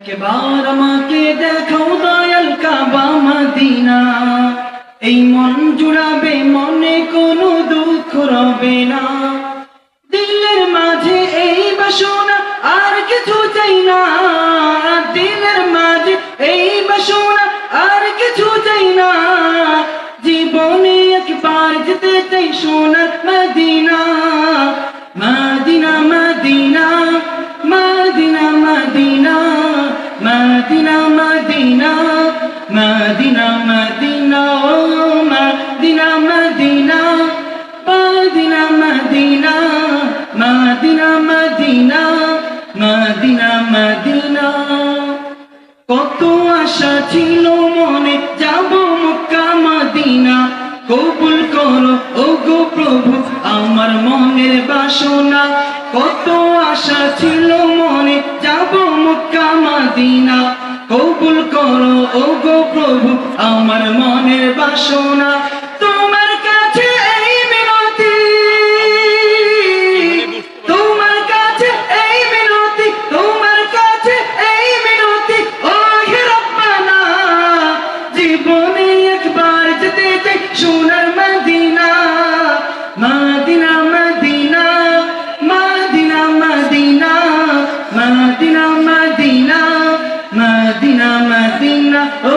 একবার আমাকে দেখাও দয়াল কাবা মদিনা, এই মন জুড়াবে, মনে কোনো দুঃখ রবে না। দিলের মাঝে এই বাসনা, আর কিছু চাই না। দিলের মাঝে এই বাসনা, আর কিছু চাই না। জীবনে একবার যেতে চাই সোনার Medina. Medina Medina Medina Medina Medina Medina Medina Medina ও Medina Medina Medina Medina Medina Medina Medina Medina. কত আশা ছিল মনে, যাব মক্কা মদিনা। কবুল করো ওগো প্রভু আমার মনের বাসনা। কত আশা ছিল মনে, যাব মক্কা মদিনা। কবুল করো ওগো প্রভু আমার মনের বাসনা। তোমার কাছে এই মিনতি, তোমার কাছে এই মিনতি, তোমার কাছে এই মিনতি ও হে রব্বানা। জীবনে একবার যেতে চাই সোনার Medina. Medina Medina Medina Medina Medina Medina Medina Medina ও